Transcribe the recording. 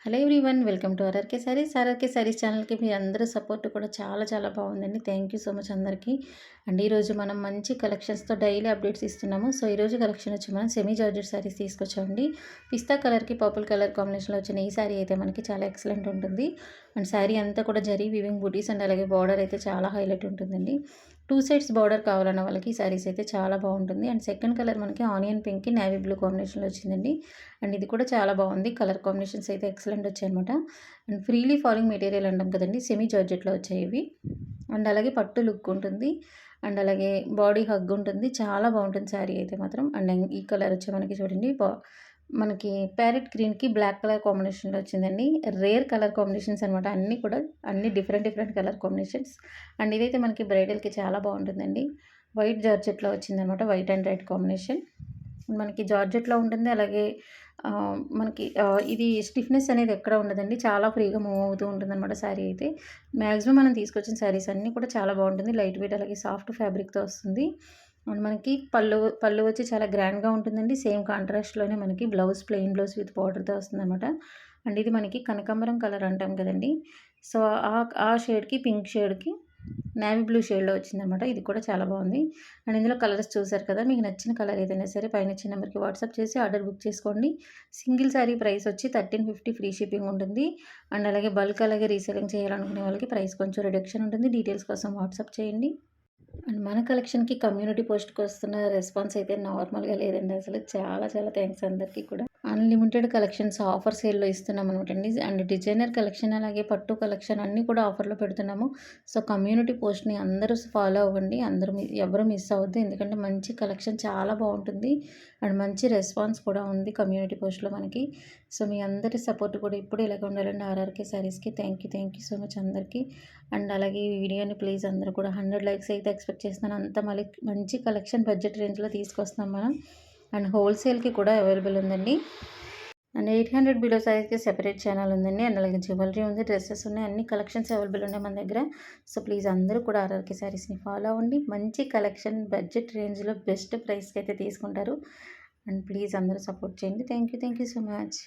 Hello everyone, welcome to RRK saris. RRK saris ఛానల్కి మీ అందరూ support కూడా చాలా చాలా బాగుందండి. థ్యాంక్ యూ సో మచ్ అందరికీ. అండ్ ఈరోజు మనం మంచి కలెక్షన్స్తో డైలీ అప్డేట్స్ ఇస్తున్నాము. సో ఈరోజు కలెక్షన్ వచ్చి మనం సెమీ జార్జెట్ సారీస్ తీసుకొచ్చామండి. పిస్తా కలర్కి పర్పుల్ కలర్ కాంబినేషన్లో వచ్చిన ఈ సారీ అయితే మనకి చాలా ఎక్సలెంట్ ఉంటుంది. అండ్ శారీ అంతా కూడా జరీ వివింగ్ బూటీస్ అండ్ అలాగే బార్డర్ అయితే చాలా హైలైట్ ఉంటుందండి. 2 సైడ్స్ బార్డర్ కావాలన్న వాళ్ళకి ఈ శారీస్ అయితే చాలా బాగుంటుంది. అండ్ సెకండ్ కలర్ మనకి ఆనియన్ పింక్కి నేవీ బ్లూ కాంబినేషన్లో వచ్చిందండి. అండ్ ఇది కూడా చాలా బాగుంది. కలర్ కాంబినేషన్స్ అయితే ఎక్సలెంట్ వచ్చాయన్నమాట. అండ్ ఫ్రీలీ ఫాలింగ్ మెటీరియల్ అంటాం కదండి, సెమీ జార్జెట్లో వచ్చాయి ఇవి. అండ్ అలాగే పట్టు లుక్ ఉంటుంది. అండ్ అలాగే బాడీ హగ్ ఉంటుంది. చాలా బాగుంటుంది శారీ అయితే మాత్రం. అండ్ ఈ కలర్ వచ్చి మనకి చూడండి, మనకి ప్యారెట్ గ్రీన్కి బ్లాక్ కలర్ కాంబినేషన్లో వచ్చిందండి. రేర్ కలర్ కాంబినేషన్స్ అనమాట. అన్నీ కూడా different different colour combinations. And ఇదైతే మనకి బ్రైడల్కి చాలా బాగుంటుందండి. వైట్ జార్జెట్లో వచ్చిందనమాట, వైట్ అండ్ రెడ్ కాంబినేషన్. మనకి జార్జెట్లో ఉంటుంది. అలాగే మనకి ఇది స్టిఫ్నెస్ అనేది ఎక్కడ ఉండదండి. చాలా ఫ్రీగా మూవ్ అవుతూ ఉంటుందన్నమాట శారీ అయితే. మ్యాక్సిమం మనం తీసుకొచ్చిన శారీస్ అన్నీ కూడా చాలా బాగుంటుంది. లైట్ వెయిట్ అలాగే సాఫ్ట్ ఫ్యాబ్రిక్తో వస్తుంది. అండ్ మనకి పళ్ళు వచ్చి చాలా గ్రాండ్గా ఉంటుందండి. సేమ్ కాంట్రాస్ట్లోనే మనకి బ్లౌజ్, ప్లెయిన్ బ్లౌజ్ విత్ బార్డర్తో వస్తుందన్నమాట. అండ్ ఇది మనకి కనకాంబరం కలర్ అంటాం కదండి. సో ఆ షేడ్కి, పింక్ షేడ్కి నేవీ బ్లూ షేడ్లో వచ్చిందనమాట. ఇది కూడా చాలా బాగుంది. అండ్ ఇందులో కలర్స్ చూసారు కదా, మీకు నచ్చిన కలర్ ఏదైనా సరే పైన ఇచ్చిన నెంబర్కి వాట్సాప్ చేసి ఆర్డర్ బుక్ చేసుకోండి. సింగిల్ శారీ ప్రైస్ వచ్చి 1350 ఫ్రీ షిప్పింగ్ ఉంటుంది. అండ్ అలాగే బల్క్ అలాగే రీసేలింగ్ చేయాలనుకునే వాళ్ళకి ప్రైస్ కొంచెం రిడక్షన్ ఉంటుంది. డీటెయిల్స్ కోసం వాట్సాప్ చేయండి. అండ్ మన కలెక్షన్‌కి కమ్యూనిటీ పోస్ట్‌కి వస్తున్న రెస్పాన్స్ అయితే నార్మల్‌గా లేదండి అసలు. చాలా చాలా థ్యాంక్స్ అందరికీ కూడా. అన్‌లిమిటెడ్ కలెక్షన్స్ ఆఫర్ సేల్‌లో ఇస్తున్నామనమాటండి. అండ్ డిజైనర్ కలెక్షన్ అలాగే పట్టు కలెక్షన్ అన్నీ కూడా ఆఫర్‌లో పెడుతున్నాము. సో కమ్యూనిటీ పోస్ట్‌ని అందరూ ఫాలో అవ్వండి. అందరూ ఎవరు మిస్ అవ్వద్దు. ఎందుకంటే మంచి కలెక్షన్ చాలా బాగుంటుంది. అండ్ మంచి రెస్పాన్స్ కూడా ఉంది కమ్యూనిటీ పోస్ట్‌లో మనకి. సో మీ అందరి సపోర్ట్ కూడా ఇప్పుడు ఇలాగే ఉండాలండి ఆర్ఆర్కే శారీస్‌కి. థ్యాంక్ యూ సో మచ్ అందరికీ. అండ్ అలాగే ఈ వీడియోని ప్లీజ్ అందరూ కూడా 100 లైక్స్ అయితే ఎక్స్పెక్ట్ చేస్తున్నాను. అంతా మళ్ళీ మంచి కలెక్షన్ బడ్జెట్ రేంజ్లో తీసుకొస్తున్నాం మనం. అండ్ హోల్సేల్కి కూడా అవైలబుల్ ఉందండి. అండ్ 800 బిలో సైజ్కి సెపరేట్ ఛానల్ ఉందండి. అండ్ అలాగే జ్యువెలరీ ఉంది, డ్రెస్సెస్ ఉన్నాయి, అన్ని కలెక్షన్స్ అవైలబుల్ ఉన్నాయి మన దగ్గర. సో ప్లీజ్ అందరూ కూడా ఆర్ఆర్కే శారీస్ని ఫాలో అవ్వండి. మంచి కలెక్షన్ బడ్జెట్ రేంజ్లో బెస్ట్ ప్రైస్కి అయితే తీసుకుంటారు. అండ్ ప్లీజ్ అందరూ సపోర్ట్ చేయండి. Thank you so much.